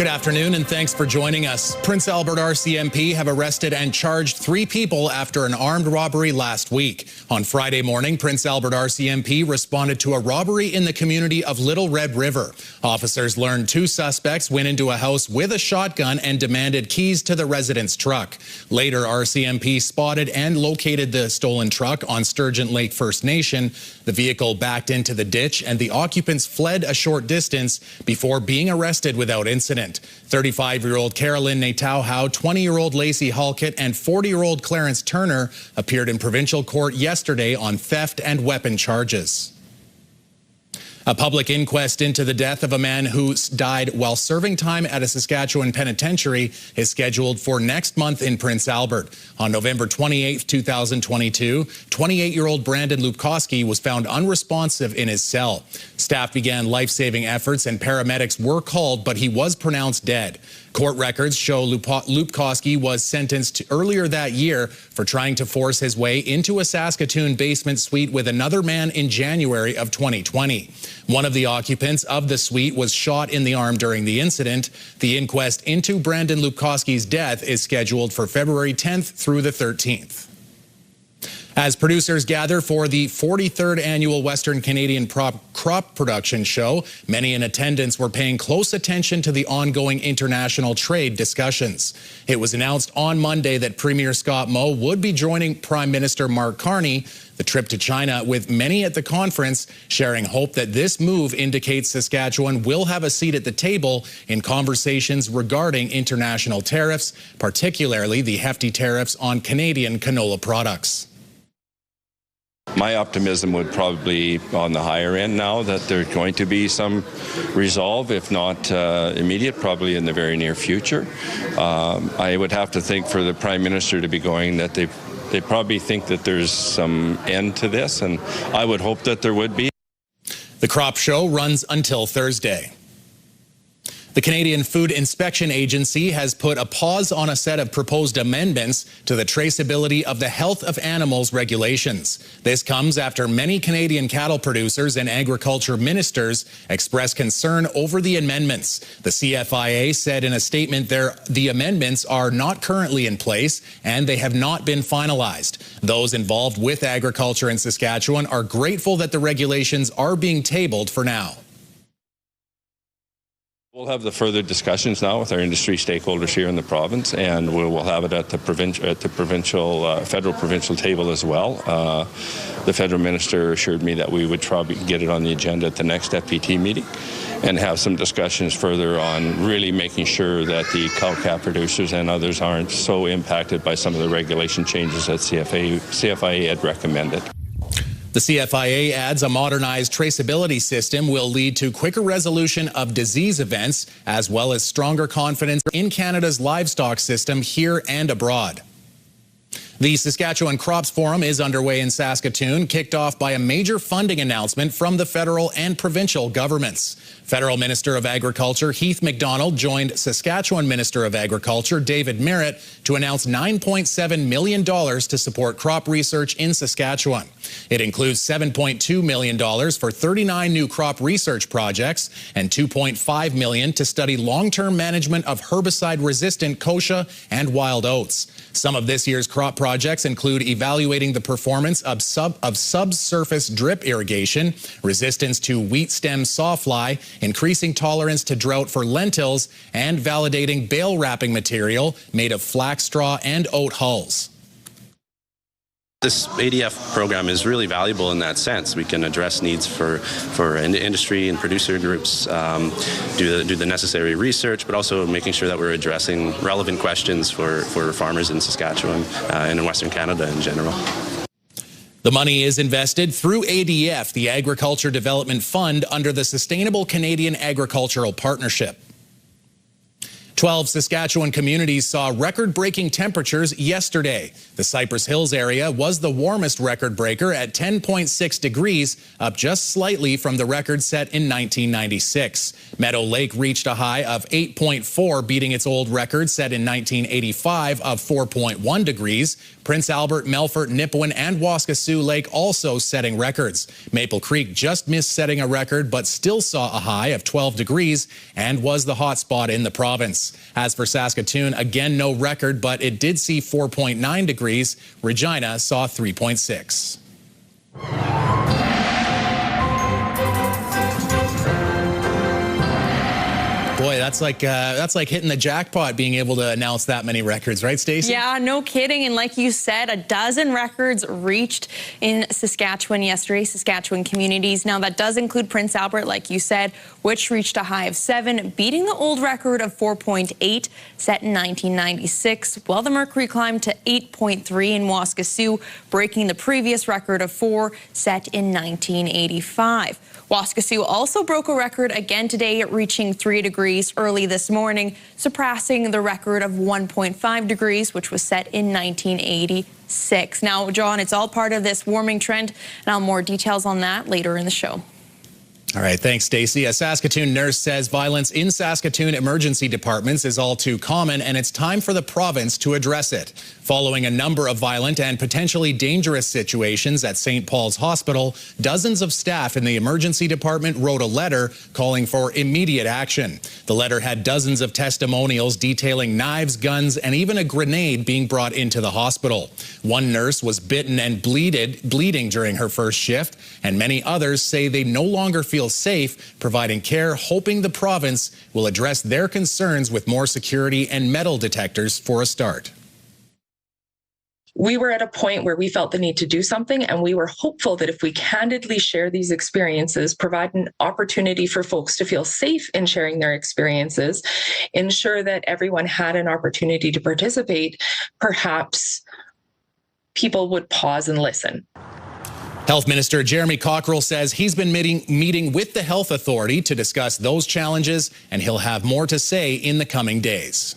Good afternoon and thanks for joining us. Prince Albert RCMP have arrested and charged 3 people after an armed robbery last week. On Friday morning, Prince Albert RCMP responded to a robbery in the community of Little Red River. Officers learned 2 suspects went into a house with a shotgun and demanded keys to the resident's truck. Later, RCMP spotted and located the stolen truck on Sturgeon Lake First Nation. The vehicle backed into the ditch and the occupants fled a short distance before being arrested without incident. 35-year-old Carolyn Natauhau, 20-year-old Lacey Halkett, and 40-year-old Clarence Turner appeared in provincial court yesterday on theft and weapon charges. A public inquest into the death of a man who died while serving time at a Saskatchewan penitentiary is scheduled for next month in Prince Albert. On November 28, 2022, 28-year-old Brandon Lupkowski was found unresponsive in his cell. Staff began life-saving efforts and paramedics were called, but he was pronounced dead. Court records show Lupkowski was sentenced earlier that year for trying to force his way into a Saskatoon basement suite with another man in January of 2020. One of the occupants of the suite was shot in the arm during the incident. The inquest into Brandon Lupkowski's death is scheduled for February 10th through the 13th. As producers gather for the 43rd annual Western Canadian Crop Production Show, many in attendance were paying close attention to the ongoing international trade discussions. It was announced on Monday that Premier Scott Moe would be joining Prime Minister Mark Carney. The trip to China, with many at the conference sharing hope that this move indicates Saskatchewan will have a seat at the table in conversations regarding international tariffs, particularly the hefty tariffs on Canadian canola products. My optimism would probably be on the higher end now that there's going to be some resolve, if not immediate, probably in the very near future. I would have to think for the Prime Minister to be going that they probably think that there's some end to this, and I would hope that there would be. The crop show runs until Thursday. The Canadian Food Inspection Agency has put a pause on a set of proposed amendments to the traceability of the health of animals regulations. This comes after many Canadian cattle producers and agriculture ministers expressed concern over the amendments. The CFIA said in a statement the amendments are not currently in place and they have not been finalized. Those involved with agriculture in Saskatchewan are grateful that the regulations are being tabled for now. We'll have the further discussions now with our industry stakeholders here in the province, and we'll have it at the federal provincial table as well. The federal minister assured me that we would probably get it on the agenda at the next FPT meeting and have some discussions further on really making sure that the cow-calf producers and others aren't so impacted by some of the regulation changes that CFIA had recommended. The CFIA adds a modernized traceability system will lead to quicker resolution of disease events, as well as stronger confidence in Canada's livestock system here and abroad. The Saskatchewan Crops Forum is underway in Saskatoon, kicked off by a major funding announcement from the federal and provincial governments. Federal Minister of Agriculture Heath MacDonald joined Saskatchewan Minister of Agriculture David Merritt to announce $9.7 million to support crop research in Saskatchewan. It includes $7.2 million for 39 new crop research projects and $2.5 million to study long-term management of herbicide-resistant kochia and wild oats. Some of this year's crop projects include evaluating the performance of subsurface drip irrigation, resistance to wheat stem sawfly, increasing tolerance to drought for lentils, and validating bale wrapping material made of flax straw and oat hulls. This ADF program is really valuable in that sense. We can address needs for industry and producer groups, do the necessary research, but also making sure that we're addressing relevant questions for farmers in Saskatchewan and in Western Canada in general. The money is invested through ADF, the Agriculture Development Fund, under the Sustainable Canadian Agricultural Partnership. 12 Saskatchewan communities saw record-breaking temperatures yesterday. The Cypress Hills area was the warmest record breaker at 10.6 degrees, up just slightly from the record set in 1996. Meadow Lake reached a high of 8.4, beating its old record set in 1985 of 4.1 degrees. Prince Albert, Melfort, Nipawin, and Waskesiu Lake also setting records. Maple Creek just missed setting a record, but still saw a high of 12 degrees and was the hot spot in the province. As for Saskatoon, again, no record, but it did see 4.9 degrees. Regina saw 3.6. Boy, that's like hitting the jackpot, being able to announce that many records, right, Stacey? Yeah, no kidding. And like you said, a dozen records reached in Saskatchewan yesterday, Saskatchewan communities. Now, that does include Prince Albert, like you said, which reached a high of 7, beating the old record of 4.8 set in 1996, while the mercury climbed to 8.3 in Waskesiu, breaking the previous record of 4 set in 1985. Waskesiu also broke a record again today, reaching 3 degrees early this morning, surpassing the record of 1.5 degrees, which was set in 1986. Now, John, it's all part of this warming trend, and I'll have more details on that later in the show. All right, thanks, Stacey. A Saskatoon nurse says violence in Saskatoon emergency departments is all too common, and it's time for the province to address it. Following a number of violent and potentially dangerous situations at St. Paul's Hospital, dozens of staff in the emergency department wrote a letter calling for immediate action. The letter had dozens of testimonials detailing knives, guns, and even a grenade being brought into the hospital. One nurse was bitten and bleeding during her first shift, and many others say they no longer feel safe providing care, hoping the province will address their concerns with more security and metal detectors for a start. We were at a point where we felt the need to do something, and we were hopeful that if we candidly share these experiences, provide an opportunity for folks to feel safe in sharing their experiences, ensure that everyone had an opportunity to participate, perhaps people would pause and listen. Health Minister Jeremy Cockrell says he's been meeting with the health authority to discuss those challenges, and he'll have more to say in the coming days.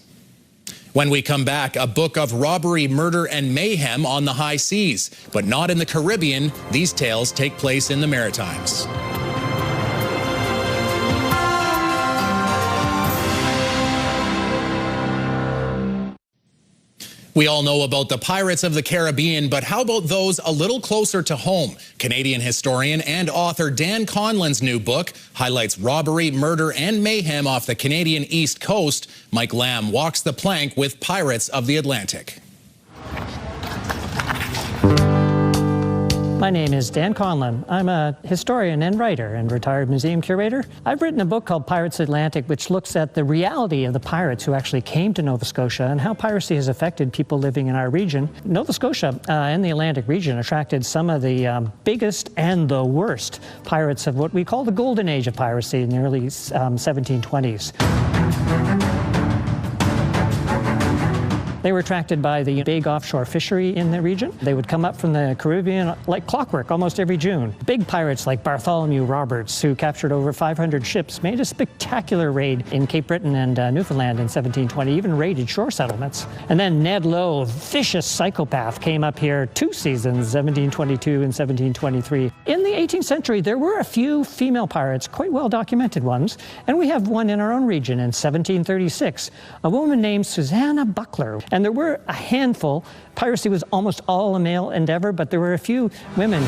When we come back, a book of robbery, murder, and mayhem on the high seas, but not in the Caribbean. These tales take place in the Maritimes. We all know about the Pirates of the Caribbean, but how about those a little closer to home? Canadian historian and author Dan Conlon's new book highlights robbery, murder, and mayhem off the Canadian East Coast. Mike Lamb walks the plank with Pirates of the Atlantic. My name is Dan Conlon. I'm a historian and writer and retired museum curator. I've written a book called Pirates Atlantic, which looks at the reality of the pirates who actually came to Nova Scotia and how piracy has affected people living in our region. Nova Scotia and the Atlantic region attracted some of the biggest and the worst pirates of what we call the golden age of piracy in the early 1720s. They were attracted by the big offshore fishery in the region. They would come up from the Caribbean like clockwork almost every June. Big pirates like Bartholomew Roberts, who captured over 500 ships, made a spectacular raid in Cape Breton and Newfoundland in 1720, even raided shore settlements. And then Ned Lowe, vicious psychopath, came up here 2 seasons, 1722 and 1723. In the 18th century, there were a few female pirates, quite well documented ones, and we have one in our own region in 1736, a woman named Susanna Buckler. And there were a handful. Piracy was almost all a male endeavor, but there were a few women.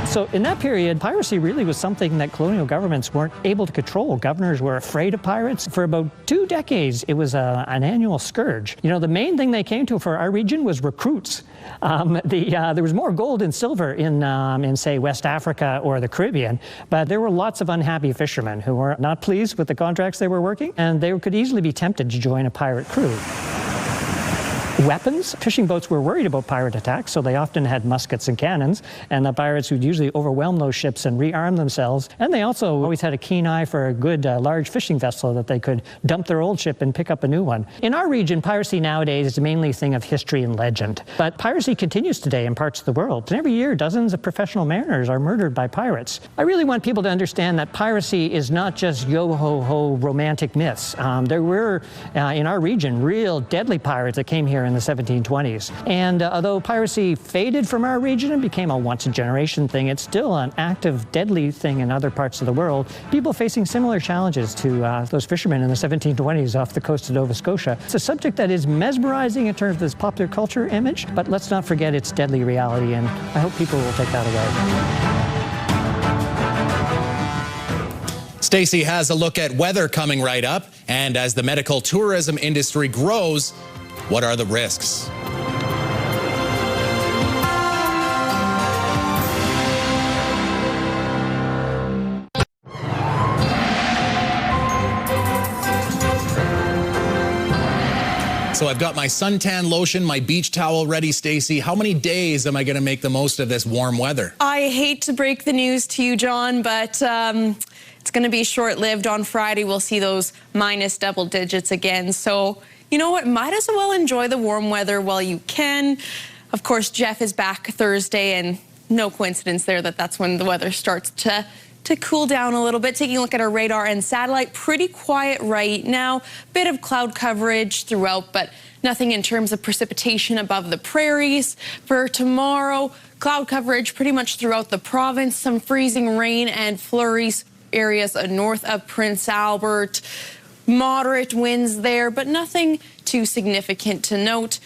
So in that period, piracy really was something that colonial governments weren't able to control. Governors were afraid of pirates. For about 2 decades, it was an annual scourge. You know, the main thing they came to for our region was recruits. There was more gold and silver in, say, West Africa or the Caribbean, but there were lots of unhappy fishermen who were not pleased with the contracts they were working, and they could easily be tempted to join a pirate crew. Weapons. Fishing boats were worried about pirate attacks, so they often had muskets and cannons, and the pirates would usually overwhelm those ships and rearm themselves. And they also always had a keen eye for a good large fishing vessel that they could dump their old ship and pick up a new one. In our region, piracy nowadays is mainly a thing of history and legend. But piracy continues today in parts of the world, and every year dozens of professional mariners are murdered by pirates. I really want people to understand that piracy is not just yo-ho-ho romantic myths. There were, in our region, real deadly pirates that came here in the 1720s. And although piracy faded from our region and became a once-a-generation thing, it's still an active, deadly thing in other parts of the world. People facing similar challenges to those fishermen in the 1720s off the coast of Nova Scotia. It's a subject that is mesmerizing in terms of this popular culture image, but let's not forget its deadly reality, and I hope people will take that away. Stacey has a look at weather coming right up, and as the medical tourism industry grows, what are the risks? So I've got my suntan lotion, my beach towel ready, Stacey. How many days am I going to make the most of this warm weather? I hate to break the news to you, John, but it's going to be short-lived. On Friday, we'll see those minus double digits again. So, you know what? Might as well enjoy the warm weather while you can. Of course, Jeff is back Thursday, and no coincidence there that that's when the weather starts to cool down a little bit. Taking a look at our radar and satellite, pretty quiet right now. Bit of cloud coverage throughout, but nothing in terms of precipitation above the prairies. For tomorrow, cloud coverage pretty much throughout the province. Some freezing rain and flurries areas north of Prince Albert. Moderate winds there, but nothing too significant to note.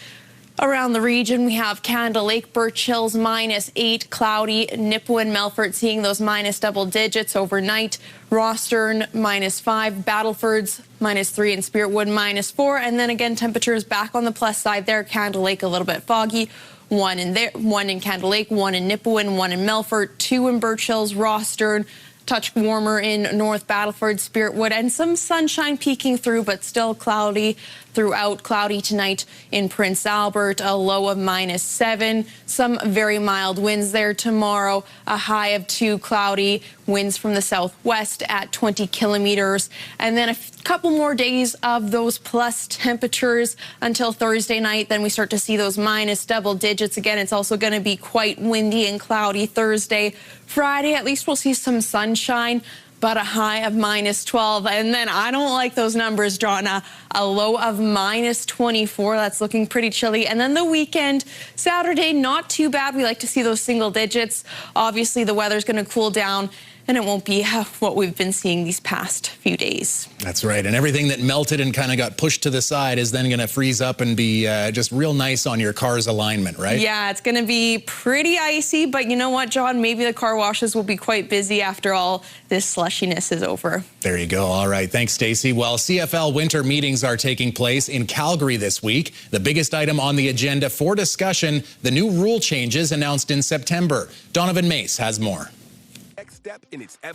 Around the region, we have Canada Lake, Birch Hills, -8, cloudy. Nipawin, Melfort seeing those minus double digits overnight. Rostern, -5. Battleford's, -3, and Spiritwood, -4. And then again, temperatures back on the plus side there. Canada Lake, a little bit foggy. 1 in Canada Lake, 1 in Nipawin, 1 in Melfort, 2 in Birch Hills, Rostern. Touch warmer in North Battleford, Spiritwood, and some sunshine peeking through, but still cloudy throughout. Cloudy tonight in Prince Albert, a low of -7. Some very mild winds there tomorrow, a high of 2, cloudy. Winds from the southwest at 20 kilometers. And then a couple more days of those plus temperatures until Thursday night. Then we start to see those minus double digits again. It's also going to be quite windy and cloudy Thursday. Friday, at least we'll see some sunshine, but a high of -12. And then I don't like those numbers, John. A low of -24. That's looking pretty chilly. And then the weekend, Saturday, not too bad. We like to see those single digits. Obviously, the weather's going to cool down, and it won't be what we've been seeing these past few days. That's right. And everything that melted and kind of got pushed to the side is then going to freeze up and be just real nice on your car's alignment, right? Yeah, it's going to be pretty icy. But you know what, John? Maybe the car washes will be quite busy after all this slushiness is over. There you go. All right. Thanks, Stacey. Well, CFL winter meetings are taking place in Calgary this week. The biggest item on the agenda for discussion, the new rule changes announced in September. Donovan Mace has more.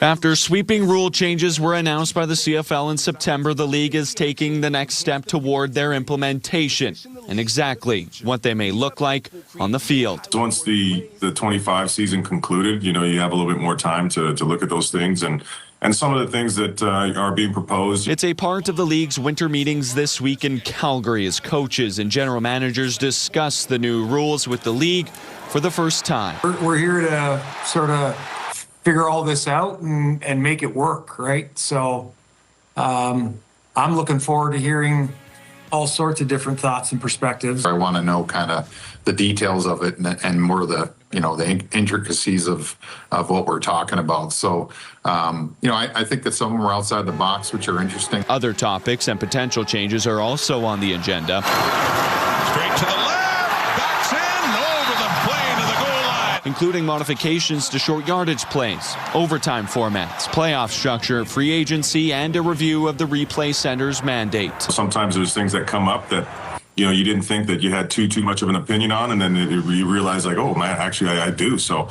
After sweeping rule changes were announced by the CFL in September, the league is taking the next step toward their implementation and exactly what they may look like on the field. Once the 25 season concluded, you have a little bit more time to look at those things and some of the things that are being proposed. It's a part of the league's winter meetings this week in Calgary as coaches and general managers discuss the new rules with the league for the first time. We're here to sort of figure all this out and make it work, right? So I'm looking forward to hearing all sorts of different thoughts and perspectives. I want to know kind of the details of it and more the intricacies of what we're talking about. So, I think that some of them are outside the box, which are interesting. Other topics and potential changes are also on the agenda. Straight to the left, backs in, over the plane to the goal line. Including modifications to short yardage plays, overtime formats, playoff structure, free agency, and a review of the replay center's mandate. Sometimes there's things that come up that you didn't think that you had too much of an opinion on, and then you realize like, oh man, actually I do. So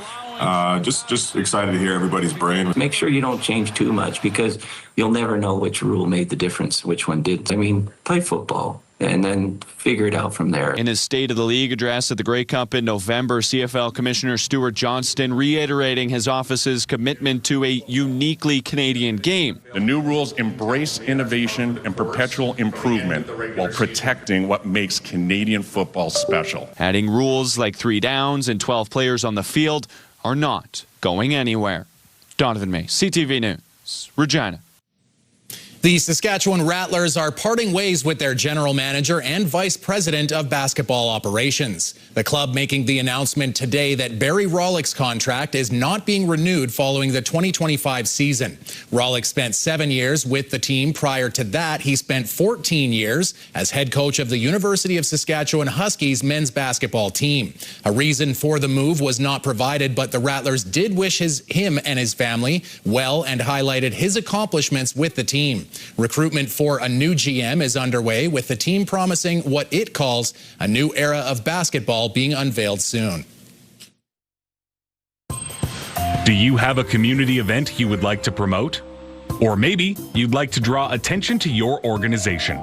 just excited to hear everybody's brain. Make sure you don't change too much because you'll never know which rule made the difference, which one did. I mean, play football and then figure it out from there. In his State of the League address at the Grey Cup in November, CFL Commissioner Stuart Johnston reiterating his office's commitment to a uniquely Canadian game. The new rules embrace innovation and perpetual improvement while protecting what makes Canadian football special. Adding rules like 3 downs and 12 players on the field are not going anywhere. Donovan May, CTV News, Regina. The Saskatchewan Rattlers are parting ways with their general manager and vice president of basketball operations. The club making the announcement today that Barry Rollick's contract is not being renewed following the 2025 season. Rollick spent 7 years with the team. Prior to that, he spent 14 years as head coach of the University of Saskatchewan Huskies men's basketball team. A reason for the move was not provided, but the Rattlers did wish him and his family well and highlighted his accomplishments with the team. Recruitment for a new GM is underway, with the team promising what it calls a new era of basketball being unveiled soon. Do you have a community event you would like to promote? Or maybe you'd like to draw attention to your organization.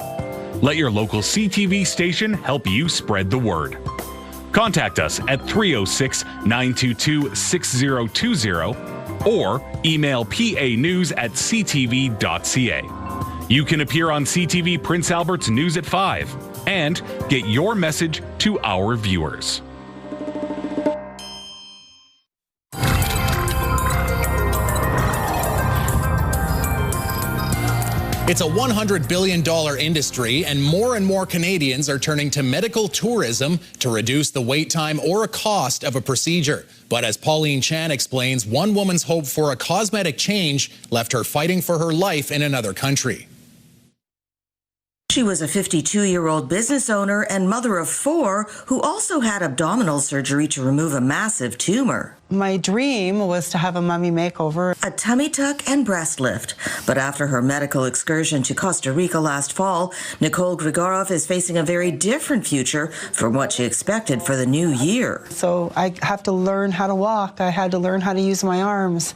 Let your local CTV station help you spread the word. Contact us at 306-922-6020 or email panews@ctv.ca. You can appear on CTV Prince Albert's News at 5 and get your message to our viewers. It's a $100 billion industry, and more Canadians are turning to medical tourism to reduce the wait time or cost of a procedure. But as Pauline Chan explains, one woman's hope for a cosmetic change left her fighting for her life in another country. She was a 52-year-old business owner and mother of 4 who also had abdominal surgery to remove a massive tumor. My dream was to have a mummy makeover. A tummy tuck and breast lift. But after her medical excursion to Costa Rica last fall, Nicole Grigorov is facing a very different future from what she expected for the new year. So I have to learn how to walk. I had to learn how to use my arms.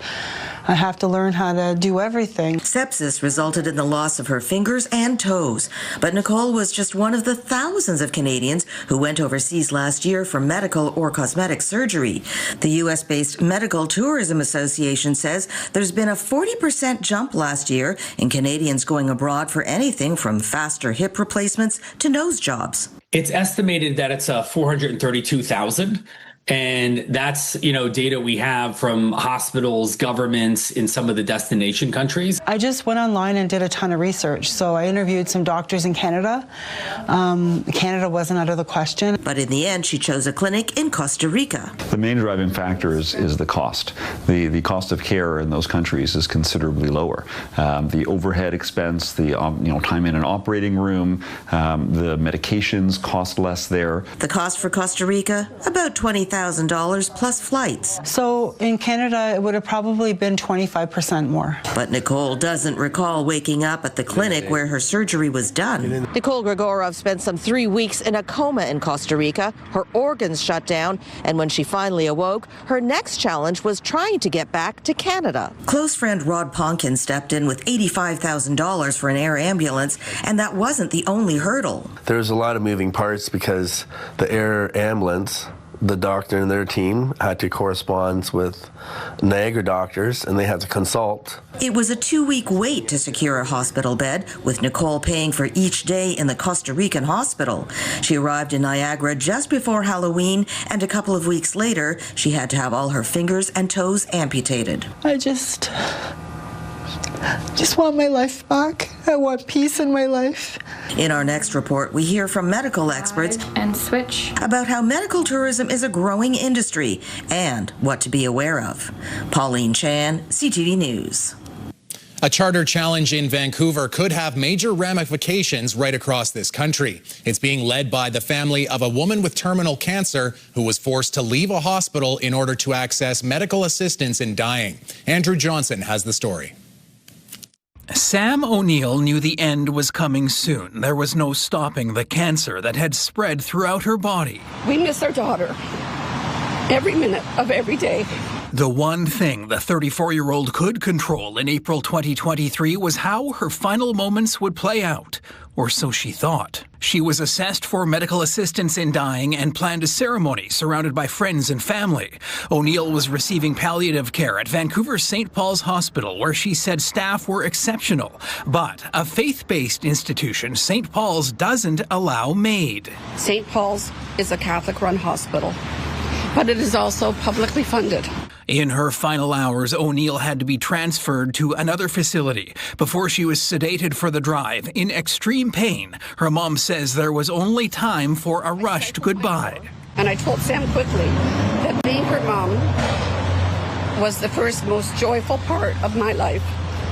I have to learn how to do everything. Sepsis resulted in the loss of her fingers and toes. But Nicole was just one of the thousands of Canadians who went overseas last year for medical or cosmetic surgery. The U.S.-based Medical Tourism Association says there's been a 40% jump last year in Canadians going abroad for anything from faster hip replacements to nose jobs. It's estimated that it's 432,000. And that's, data we have from hospitals, governments in some of the destination countries. I just went online and did a ton of research. So I interviewed some doctors in Canada. Canada wasn't out of the question. But in the end, she chose a clinic in Costa Rica. The main driving factor is the cost. The cost of care in those countries is considerably lower. The overhead expense, the time in an operating room, the medications cost less there. The cost for Costa Rica, about $20,000 plus flights. So in Canada, it would have probably been 25% more. But Nicole doesn't recall waking up at the clinic where her surgery was done. Nicole Grigorov spent some 3 weeks in a coma in Costa Rica. Her organs shut down, and when she finally awoke, her next challenge was trying to get back to Canada. Close friend Rod Ponkin stepped in with $85,000 for an air ambulance, and that wasn't the only hurdle. There's a lot of moving parts because the air ambulance, the doctor and their team had to correspond with Niagara doctors, and they had to consult. It was a 2-week wait to secure a hospital bed, with Nicole paying for each day in the Costa Rican hospital. She arrived in Niagara just before Halloween, and a couple of weeks later, she had to have all her fingers and toes amputated. I just want my life back. I want peace in my life. In our next report, we hear from medical experts and switch about how medical tourism is a growing industry and what to be aware of. Pauline Chan, CTV News. A charter challenge in Vancouver could have major ramifications right across this country. It's being led by the family of a woman with terminal cancer who was forced to leave a hospital in order to access medical assistance in dying. Andrew Johnson has the story. Sam O'Neill knew the end was coming soon. There was no stopping the cancer that had spread throughout her body. We miss our daughter every minute of every day. The one thing the 34-year-old could control in April 2023 was how her final moments would play out, or so she thought. She was assessed for medical assistance in dying and planned a ceremony surrounded by friends and family. O'Neill was receiving palliative care at Vancouver's St. Paul's Hospital, where she said staff were exceptional. But a faith-based institution, St. Paul's, doesn't allow MAID. St. Paul's is a Catholic-run hospital, but it is also publicly funded. In her final hours, O'Neill had to be transferred to another facility before she was sedated for the drive. In extreme pain, her mom says there was only time for a rushed goodbye. And I told Sam quickly that being her mom was the first most joyful part of my life.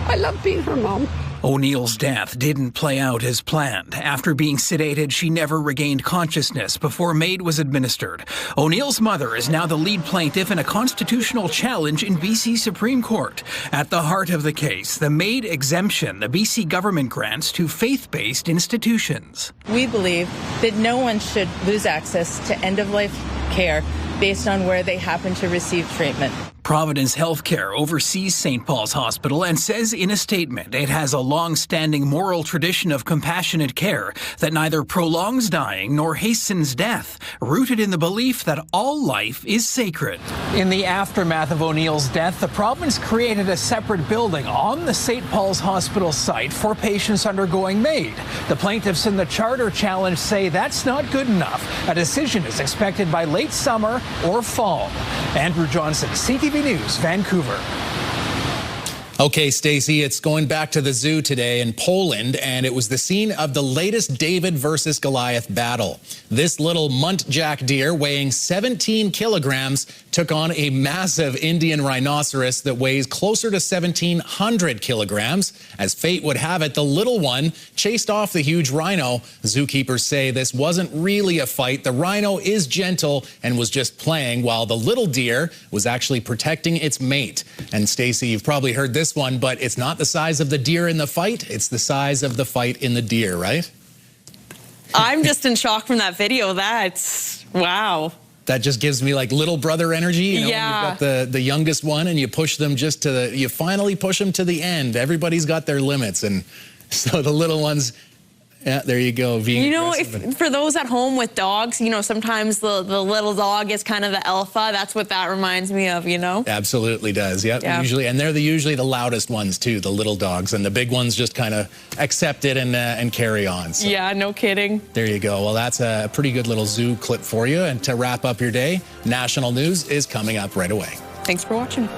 I love being her mom. O'Neill's death didn't play out as planned. After being sedated, she never regained consciousness before MAID was administered. O'Neill's mother is now the lead plaintiff in a constitutional challenge in BC Supreme Court. At the heart of the case, the MAID exemption the BC government grants to faith-based institutions. We believe that no one should lose access to end-of-life care based on where they happen to receive treatment. Providence Healthcare oversees St. Paul's Hospital and says in a statement it has a long-standing moral tradition of compassionate care that neither prolongs dying nor hastens death, rooted in the belief that all life is sacred. In the aftermath of O'Neill's death, the province created a separate building on the St. Paul's Hospital site for patients undergoing MAID. The plaintiffs in the charter challenge say that's not good enough. A decision is expected by late summer or fall. Andrew Johnson, CTV News, Vancouver. Okay, Stacey, it's going back to the zoo today in Poland, and it was the scene of the latest David versus Goliath battle. This little muntjac deer weighing 17 kilograms took on a massive Indian rhinoceros that weighs closer to 1,700 kilograms. As fate would have it, the little one chased off the huge rhino. Zookeepers say this wasn't really a fight. The rhino is gentle and was just playing, while the little deer was actually protecting its mate. And Stacey, you've probably heard this one, but it's not the size of the deer in the fight, it's the size of the fight in the deer, right? I'm just in shock from that video. That's wow. That just gives me like little brother energy. You know, yeah. You've got the youngest one and you push them just to the, you finally push them to the end. Everybody's got their limits, and so the little ones, yeah, there you go. You know, for those at home with dogs, you know, sometimes the little dog is kind of the alpha. That's what that reminds me of, you know? Absolutely does, yep. Yeah. Usually, and they're usually the loudest ones too, the little dogs, and the big ones just kind of accept it and carry on. So. Yeah, no kidding. There you go. Well, that's a pretty good little zoo clip for you. And to wrap up your day, national news is coming up right away. Thanks for watching.